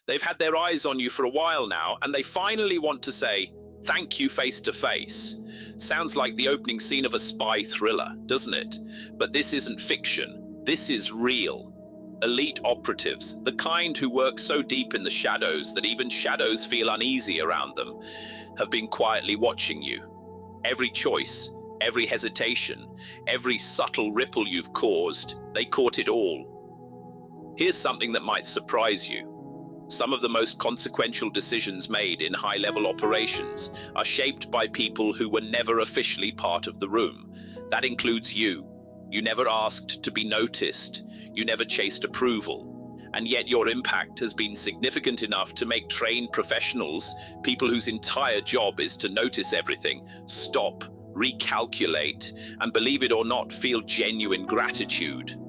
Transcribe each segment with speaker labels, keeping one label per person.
Speaker 1: They've had their eyes on you for a while now, and they finally want to say, thank you face to face. Sounds like the opening scene of a spy thriller, doesn't it? But this isn't fiction. This is real. Elite operatives, the kind who work so deep in the shadows that even shadows feel uneasy around them, have been quietly watching you. Every choice, every hesitation, every subtle ripple you've caused, they caught it all. Here's something that might surprise you. Some of the most consequential decisions made in high-level operations are shaped by people who were never officially part of the room. That includes you. You never asked to be noticed. You never chased approval. And yet your impact has been significant enough to make trained professionals, people whose entire job is to notice everything, stop, recalculate, and believe it or not, feel genuine gratitude.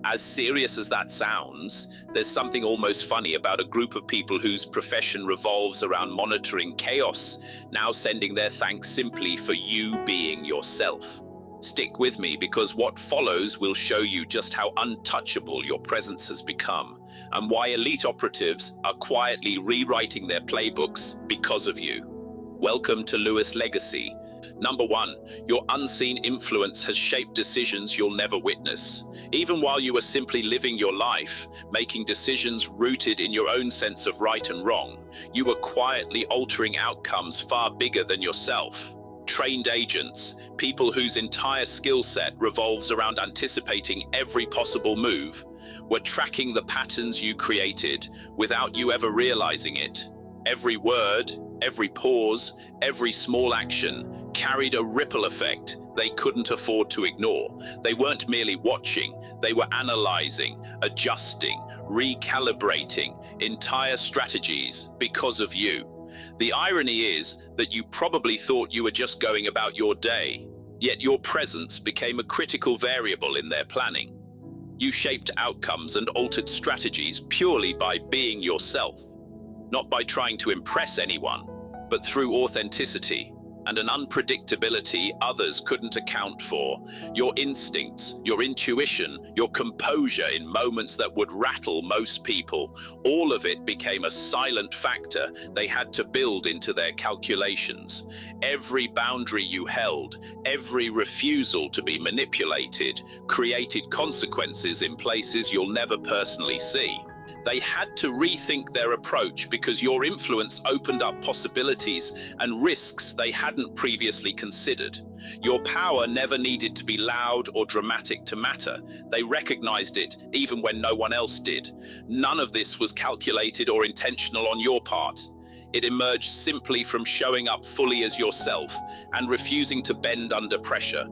Speaker 1: As serious as that sounds, there's something almost funny about a group of people whose profession revolves around monitoring chaos, now sending their thanks simply for you being yourself. Stick with me, because what follows will show you just how untouchable your presence has become, and why elite operatives are quietly rewriting their playbooks because of you. Welcome to Lewis Legacy. Number 1, your unseen influence has shaped decisions you'll never witness. Even while you were simply living your life, making decisions rooted in your own sense of right and wrong, you were quietly altering outcomes far bigger than yourself. Trained agents, people whose entire skill set revolves around anticipating every possible move, were tracking the patterns you created without you ever realizing it. Every word, every pause, every small action carried a ripple effect they couldn't afford to ignore. They weren't merely watching, they were analyzing, adjusting, recalibrating entire strategies because of you. The irony is that you probably thought you were just going about your day, yet your presence became a critical variable in their planning. You shaped outcomes and altered strategies purely by being yourself, not by trying to impress anyone, but through authenticity and an unpredictability others couldn't account for. Your instincts, your intuition, your composure in moments that would rattle most people, all of it became a silent factor they had to build into their calculations. Every boundary you held, every refusal to be manipulated, created consequences in places you'll never personally see. They had to rethink their approach because your influence opened up possibilities and risks they hadn't previously considered. Your power never needed to be loud or dramatic to matter. They recognized it even when no one else did. None of this was calculated or intentional on your part. It emerged simply from showing up fully as yourself and refusing to bend under pressure.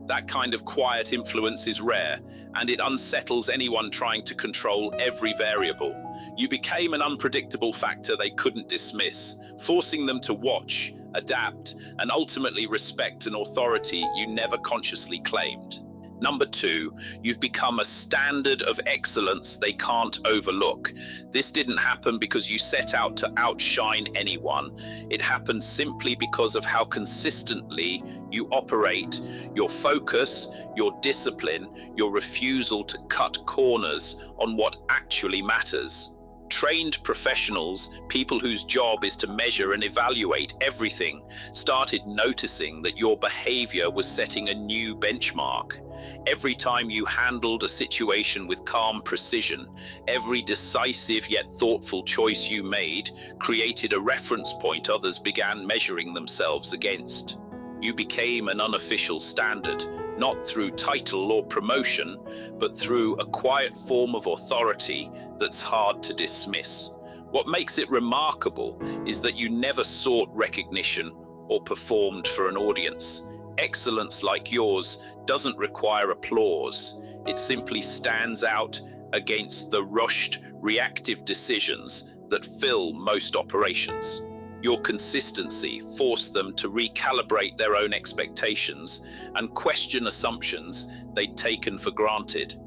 Speaker 1: That kind of quiet influence is rare, and it unsettles anyone trying to control every variable. You became an unpredictable factor they couldn't dismiss, forcing them to watch, adapt, and ultimately respect an authority you never consciously claimed. Number 2, you've become a standard of excellence they can't overlook. This didn't happen because you set out to outshine anyone. It happened simply because of how consistently you operate, your focus, your discipline, your refusal to cut corners on what actually matters. Trained professionals, people whose job is to measure and evaluate everything, started noticing that your behavior was setting a new benchmark. Every time you handled a situation with calm precision, every decisive yet thoughtful choice you made created a reference point others began measuring themselves against. You became an unofficial standard, not through title or promotion, but through a quiet form of authority that's hard to dismiss. What makes it remarkable is that you never sought recognition or performed for an audience. Excellence like yours doesn't require applause. It simply stands out against the rushed, reactive decisions that fill most operations. Your consistency forced them to recalibrate their own expectations and question assumptions they'd taken for granted.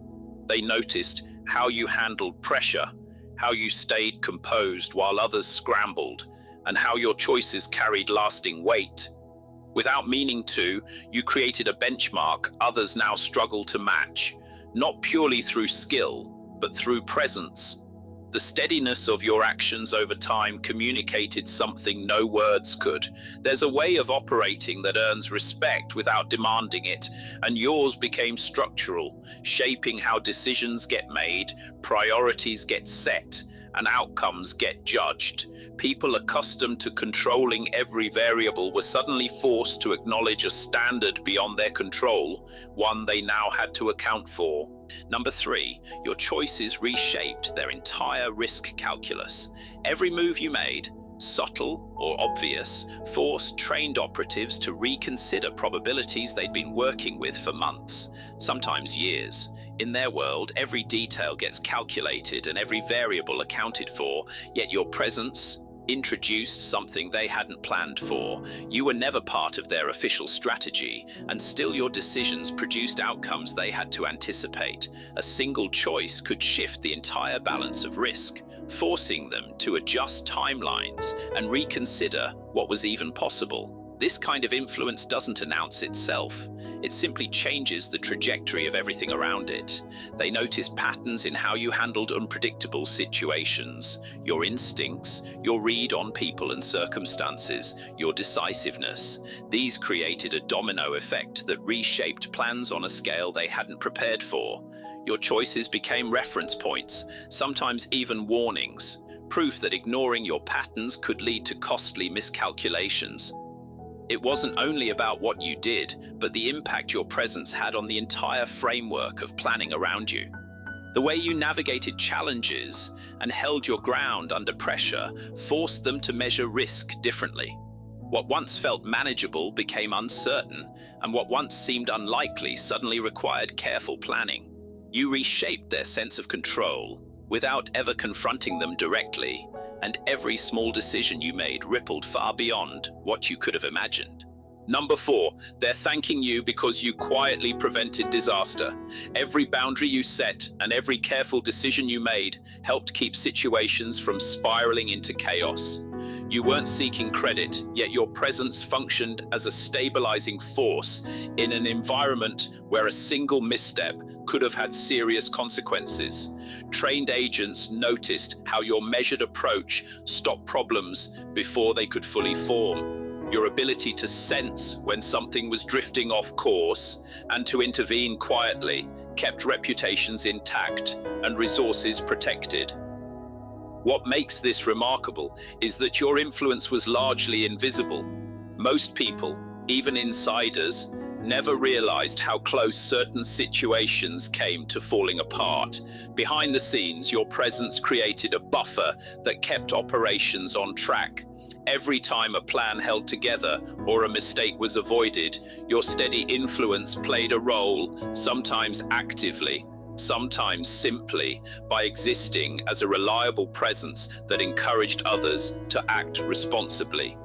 Speaker 1: They noticed how you handled pressure, how you stayed composed while others scrambled, and how your choices carried lasting weight. Without meaning to, you created a benchmark others now struggle to match, not purely through skill, but through presence. The steadiness of your actions over time communicated something no words could. There's a way of operating that earns respect without demanding it, and yours became structural, shaping how decisions get made, priorities get set, and outcomes get judged. People accustomed to controlling every variable were suddenly forced to acknowledge a standard beyond their control, one they now had to account for. Number 3, your choices reshaped their entire risk calculus. Every move you made, subtle or obvious, forced trained operatives to reconsider probabilities they'd been working with for months, sometimes years. In their world, every detail gets calculated and every variable accounted for, yet your presence introduced something they hadn't planned for. You were never part of their official strategy, and still your decisions produced outcomes they had to anticipate. A single choice could shift the entire balance of risk, forcing them to adjust timelines and reconsider what was even possible. This kind of influence doesn't announce itself. It simply changes the trajectory of everything around it. They notice patterns in how you handled unpredictable situations, your instincts, your read on people and circumstances, your decisiveness. These created a domino effect that reshaped plans on a scale they hadn't prepared for. Your choices became reference points, sometimes even warnings, proof that ignoring your patterns could lead to costly miscalculations. It wasn't only about what you did, but the impact your presence had on the entire framework of planning around you. The way you navigated challenges and held your ground under pressure forced them to measure risk differently. What once felt manageable became uncertain, and what once seemed unlikely suddenly required careful planning. You reshaped their sense of control without ever confronting them directly, and every small decision you made rippled far beyond what you could have imagined. Number 4, they're thanking you because you quietly prevented disaster. Every boundary you set and every careful decision you made helped keep situations from spiraling into chaos. You weren't seeking credit, yet your presence functioned as a stabilizing force in an environment where a single misstep could have had serious consequences. Trained agents noticed how your measured approach stopped problems before they could fully form. Your ability to sense when something was drifting off course and to intervene quietly kept reputations intact and resources protected. What makes this remarkable is that your influence was largely invisible. Most people, even insiders, never realized how close certain situations came to falling apart. Behind the scenes, your presence created a buffer that kept operations on track. Every time a plan held together or a mistake was avoided, your steady influence played a role, sometimes actively, sometimes simply by existing as a reliable presence that encouraged others to act responsibly.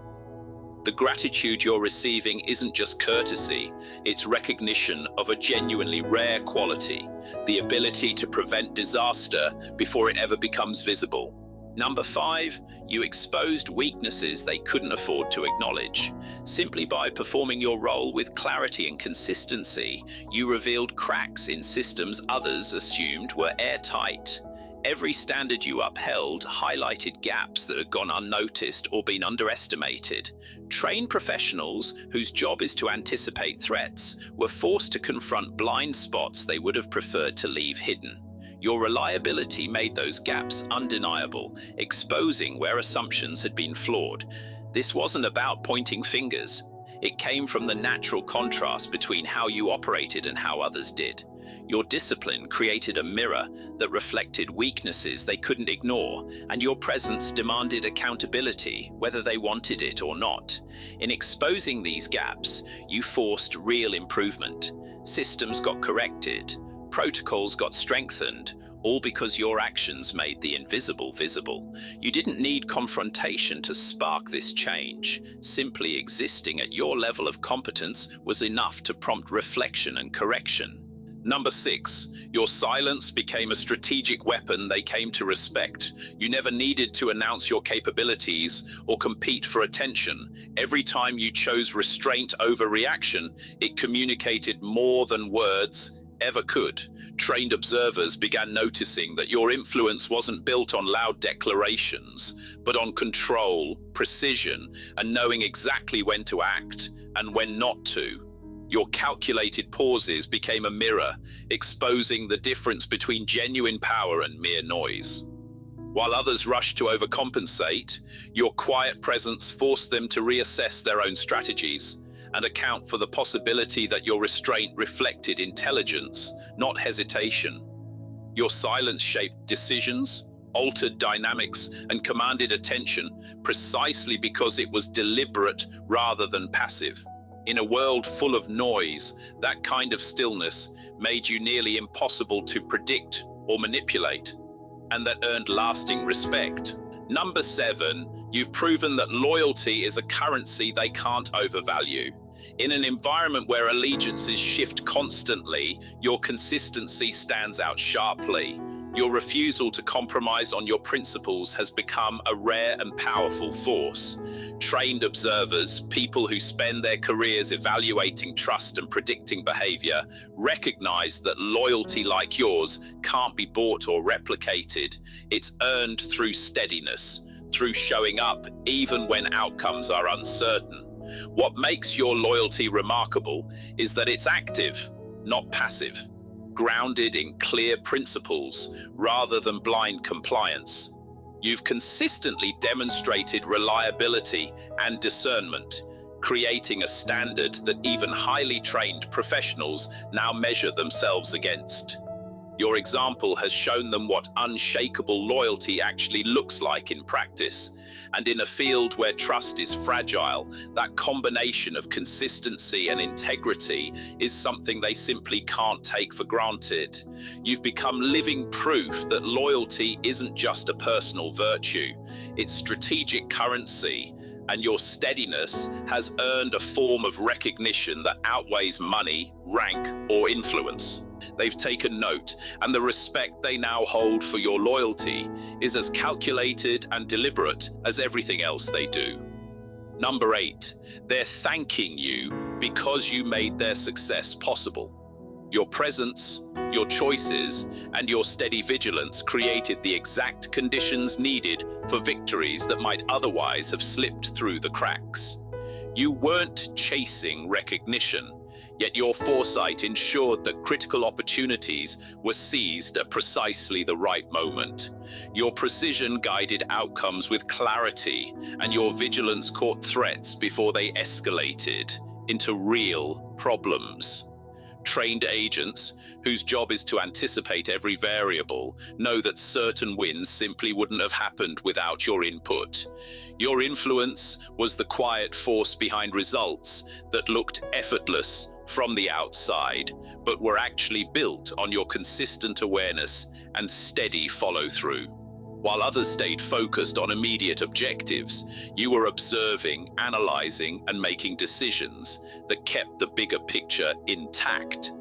Speaker 1: The gratitude you're receiving isn't just courtesy, it's recognition of a genuinely rare quality, the ability to prevent disaster before it ever becomes visible. Number 5, you exposed weaknesses they couldn't afford to acknowledge. Simply by performing your role with clarity and consistency, you revealed cracks in systems others assumed were airtight. Every standard you upheld highlighted gaps that had gone unnoticed or been underestimated. Trained professionals, whose job is to anticipate threats, were forced to confront blind spots they would have preferred to leave hidden. Your reliability made those gaps undeniable, exposing where assumptions had been flawed. This wasn't about pointing fingers. It came from the natural contrast between how you operated and how others did. Your discipline created a mirror that reflected weaknesses they couldn't ignore, and your presence demanded accountability, whether they wanted it or not. In exposing these gaps, you forced real improvement. Systems got corrected, protocols got strengthened, all because your actions made the invisible visible. You didn't need confrontation to spark this change. Simply existing at your level of competence was enough to prompt reflection and correction. Number 6, your silence became a strategic weapon they came to respect. You never needed to announce your capabilities or compete for attention. Every time you chose restraint over reaction, it communicated more than words. ever could. Trained observers began noticing that your influence wasn't built on loud declarations, but on control, precision, and knowing exactly when to act and when not to. Your calculated pauses became a mirror, exposing the difference between genuine power and mere noise. While others rushed to overcompensate, your quiet presence forced them to reassess their own strategies and account for the possibility that your restraint reflected intelligence, not hesitation. Your silence shaped decisions, altered dynamics, and commanded attention precisely because it was deliberate rather than passive. In a world full of noise, that kind of stillness made you nearly impossible to predict or manipulate, and that earned lasting respect. Number 7, you've proven that loyalty is a currency they can't overvalue. In an environment where allegiances shift constantly, your consistency stands out sharply. Your refusal to compromise on your principles has become a rare and powerful force. Trained observers, people who spend their careers evaluating trust and predicting behavior, recognize that loyalty like yours can't be bought or replicated. It's earned through steadiness, through showing up even when outcomes are uncertain. What makes your loyalty remarkable is that it's active, not passive, grounded in clear principles rather than blind compliance. You've consistently demonstrated reliability and discernment, creating a standard that even highly trained professionals now measure themselves against. Your example has shown them what unshakable loyalty actually looks like in practice. And in a field where trust is fragile, that combination of consistency and integrity is something they simply can't take for granted. You've become living proof that loyalty isn't just a personal virtue, it's strategic currency, and your steadiness has earned a form of recognition that outweighs money, rank, or influence. They've taken note, and the respect they now hold for your loyalty is as calculated and deliberate as everything else they do. Number 8, they're thanking you because you made their success possible. Your presence, your choices, and your steady vigilance created the exact conditions needed for victories that might otherwise have slipped through the cracks. You weren't chasing recognition, yet your foresight ensured that critical opportunities were seized at precisely the right moment. Your precision guided outcomes with clarity, and your vigilance caught threats before they escalated into real problems. Trained agents, whose job is to anticipate every variable, know that certain wins simply wouldn't have happened without your input. Your influence was the quiet force behind results that looked effortless from the outside, but were actually built on your consistent awareness and steady follow-through. While others stayed focused on immediate objectives, you were observing, analyzing, and making decisions that kept the bigger picture intact.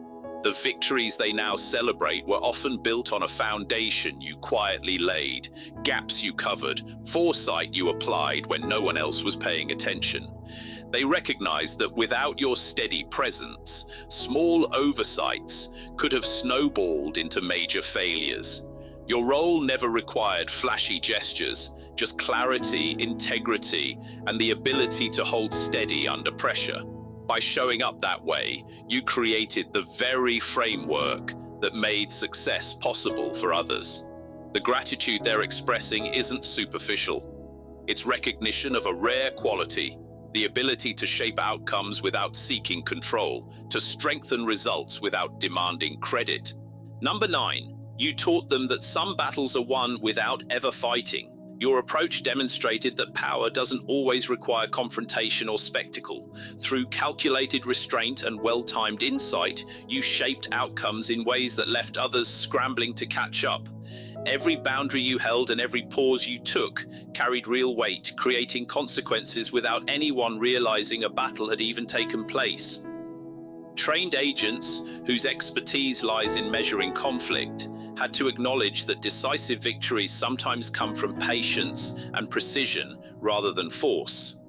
Speaker 1: The victories they now celebrate were often built on a foundation you quietly laid, gaps you covered, foresight you applied when no one else was paying attention. They recognized that without your steady presence, small oversights could have snowballed into major failures. Your role never required flashy gestures, just clarity, integrity, and the ability to hold steady under pressure. By showing up that way, you created the very framework that made success possible for others. The gratitude they're expressing isn't superficial. It's recognition of a rare quality, the ability to shape outcomes without seeking control, to strengthen results without demanding credit. Number 9. You taught them that some battles are won without ever fighting. Your approach demonstrated that power doesn't always require confrontation or spectacle. Through calculated restraint and well-timed insight, you shaped outcomes in ways that left others scrambling to catch up. Every boundary you held and every pause you took carried real weight, creating consequences without anyone realizing a battle had even taken place. Trained agents, whose expertise lies in measuring conflict, had to acknowledge that decisive victories sometimes come from patience and precision rather than force.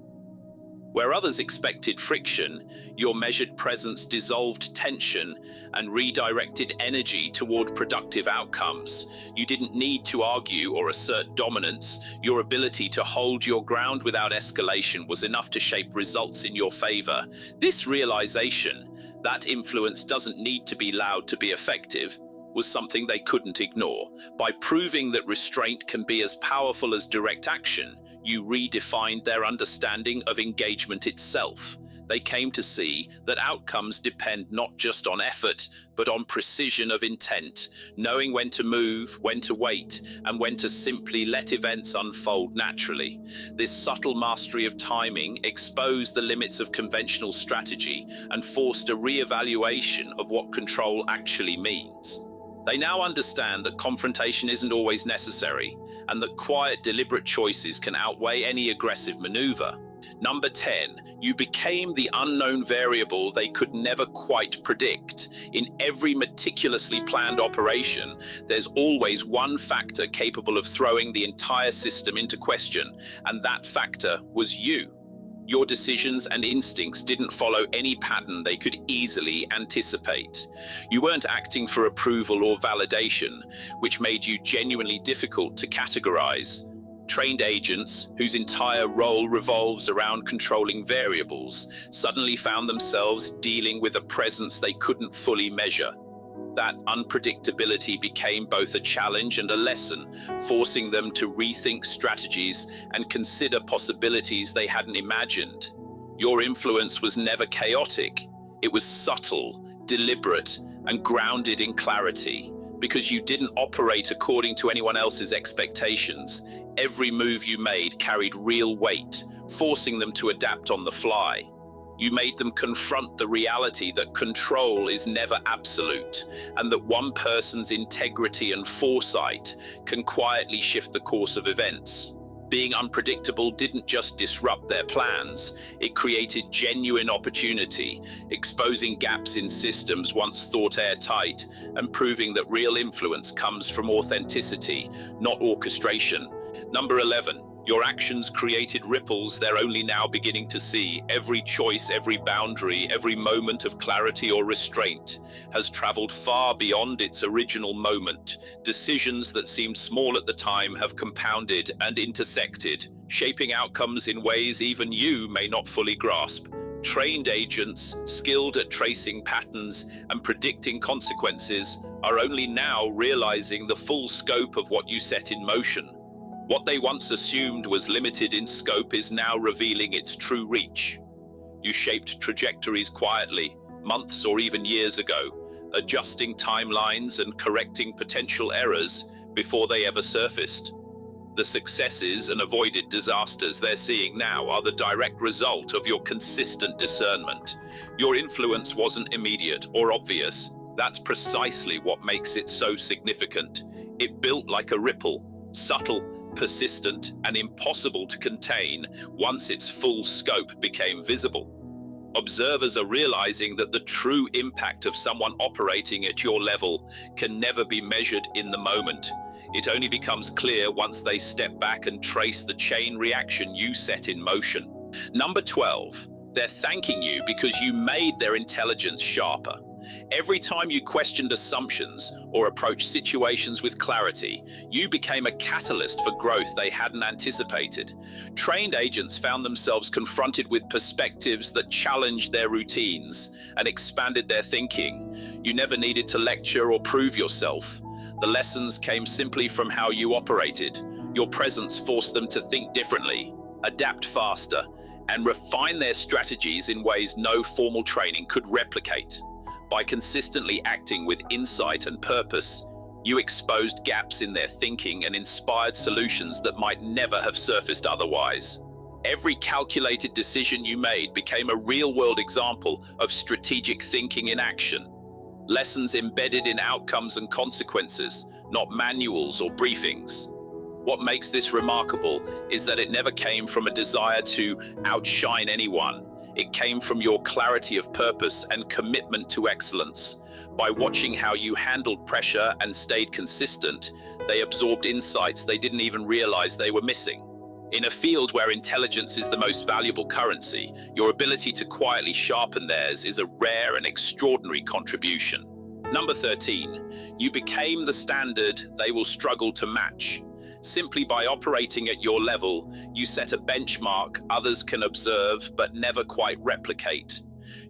Speaker 1: Where others expected friction, your measured presence dissolved tension and redirected energy toward productive outcomes. You didn't need to argue or assert dominance. Your ability to hold your ground without escalation was enough to shape results in your favor. This realization that influence doesn't need to be loud to be effective was something they couldn't ignore. By proving that restraint can be as powerful as direct action, you redefined their understanding of engagement itself. They came to see that outcomes depend not just on effort, but on precision of intent, knowing when to move, when to wait, and when to simply let events unfold naturally. This subtle mastery of timing exposed the limits of conventional strategy and forced a re-evaluation of what control actually means. They now understand that confrontation isn't always necessary, and that quiet, deliberate choices can outweigh any aggressive maneuver. Number 10, you became the unknown variable they could never quite predict. In every meticulously planned operation, there's always one factor capable of throwing the entire system into question, and that factor was you. Your decisions and instincts didn't follow any pattern they could easily anticipate. You weren't acting for approval or validation, which made you genuinely difficult to categorize. Trained agents, whose entire role revolves around controlling variables, suddenly found themselves dealing with a presence they couldn't fully measure. That unpredictability became both a challenge and a lesson, forcing them to rethink strategies and consider possibilities they hadn't imagined. Your influence was never chaotic. It was subtle, deliberate, and grounded in clarity. Because you didn't operate according to anyone else's expectations, every move you made carried real weight, forcing them to adapt on the fly. You made them confront the reality that control is never absolute, and that one person's integrity and foresight can quietly shift the course of events. Being unpredictable didn't just disrupt their plans, it created genuine opportunity, exposing gaps in systems once thought airtight, and proving that real influence comes from authenticity, not orchestration. Number 11. Your actions created ripples they're only now beginning to see. Every choice, every boundary, every moment of clarity or restraint has traveled far beyond its original moment. Decisions that seemed small at the time have compounded and intersected, shaping outcomes in ways even you may not fully grasp. Trained agents, skilled at tracing patterns and predicting consequences, are only now realizing the full scope of what you set in motion. What they once assumed was limited in scope is now revealing its true reach. You shaped trajectories quietly, months or even years ago, adjusting timelines and correcting potential errors before they ever surfaced. The successes and avoided disasters they're seeing now are the direct result of your consistent discernment. Your influence wasn't immediate or obvious. That's precisely what makes it so significant. It built like a ripple, subtle, persistent, and impossible to contain once its full scope became visible. Observers are realizing that the true impact of someone operating at your level can never be measured in the moment. It only becomes clear once they step back and trace the chain reaction you set in motion. Number 12, they're thanking you because you made their intelligence sharper. Every time you questioned assumptions or approached situations with clarity, you became a catalyst for growth they hadn't anticipated. Trained agents found themselves confronted with perspectives that challenged their routines and expanded their thinking. You never needed to lecture or prove yourself. The lessons came simply from how you operated. Your presence forced them to think differently, adapt faster, and refine their strategies in ways no formal training could replicate. By consistently acting with insight and purpose, you exposed gaps in their thinking and inspired solutions that might never have surfaced otherwise. Every calculated decision you made became a real-world example of strategic thinking in action. Lessons embedded in outcomes and consequences, not manuals or briefings. What makes this remarkable is that it never came from a desire to outshine anyone. It came from your clarity of purpose and commitment to excellence. By watching how you handled pressure and stayed consistent, they absorbed insights they didn't even realize they were missing. In a field where intelligence is the most valuable currency, your ability to quietly sharpen theirs is a rare and extraordinary contribution. Number 13, you became the standard they will struggle to match. Simply by operating at your level, you set a benchmark others can observe but never quite replicate.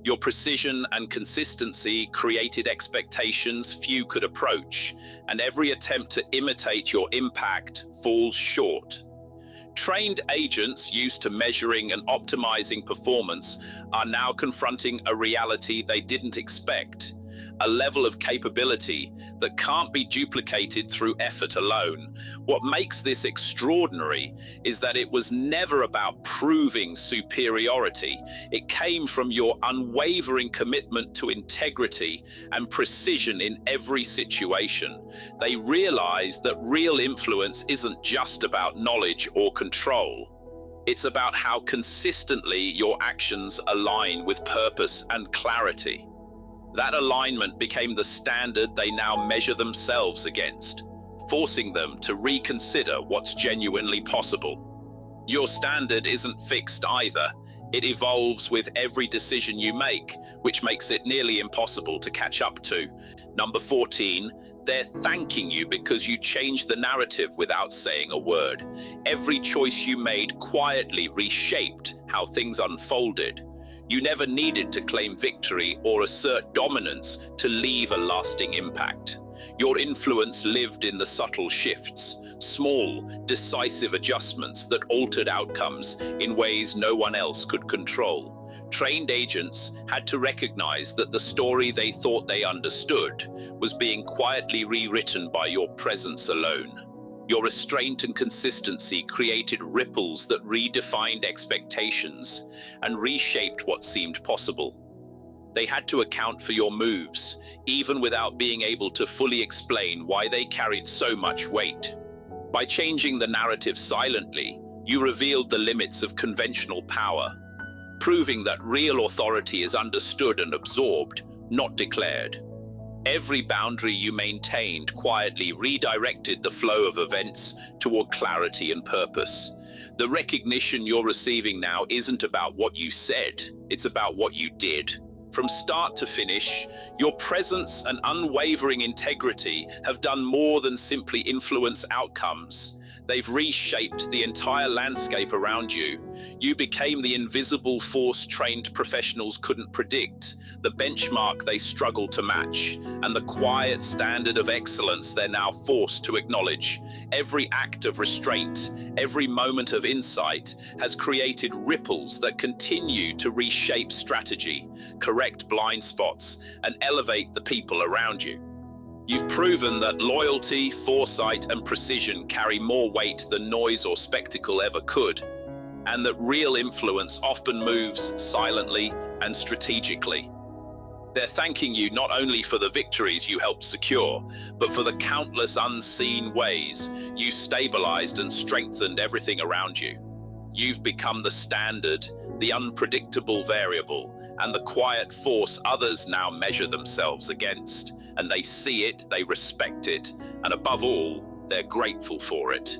Speaker 1: Your precision and consistency created expectations few could approach, and every attempt to imitate your impact falls short. Trained agents used to measuring and optimizing performance are now confronting a reality they didn't expect, a level of capability that can't be duplicated through effort alone. What makes this extraordinary is that it was never about proving superiority. It came from your unwavering commitment to integrity and precision in every situation. They realized that real influence isn't just about knowledge or control. It's about how consistently your actions align with purpose and clarity. That alignment became the standard they now measure themselves against, forcing them to reconsider what's genuinely possible. Your standard isn't fixed either. It evolves with every decision you make, which makes it nearly impossible to catch up to. Number 14, they're thanking you because you changed the narrative without saying a word. Every choice you made quietly reshaped how things unfolded. You never needed to claim victory or assert dominance to leave a lasting impact. Your influence lived in the subtle shifts, small, decisive adjustments that altered outcomes in ways no one else could control. Trained agents had to recognize that the story they thought they understood was being quietly rewritten by your presence alone. Your restraint and consistency created ripples that redefined expectations and reshaped what seemed possible. They had to account for your moves, even without being able to fully explain why they carried so much weight. By changing the narrative silently, you revealed the limits of conventional power, proving that real authority is understood and absorbed, not declared. Every boundary you maintained quietly redirected the flow of events toward clarity and purpose. The recognition you're receiving now isn't about what you said, it's about what you did. From start to finish, your presence and unwavering integrity have done more than simply influence outcomes. They've reshaped the entire landscape around you. You became the invisible force trained professionals couldn't predict, the benchmark they struggled to match, and the quiet standard of excellence they're now forced to acknowledge. Every act of restraint, every moment of insight has created ripples that continue to reshape strategy, correct blind spots, and elevate the people around you. You've proven that loyalty, foresight, and precision carry more weight than noise or spectacle ever could, and that real influence often moves silently and strategically. They're thanking you not only for the victories you helped secure, but for the countless unseen ways you stabilized and strengthened everything around you. You've become the standard, the unpredictable variable, and the quiet force others now measure themselves against. And they see it, they respect it, and above all, they're grateful for it.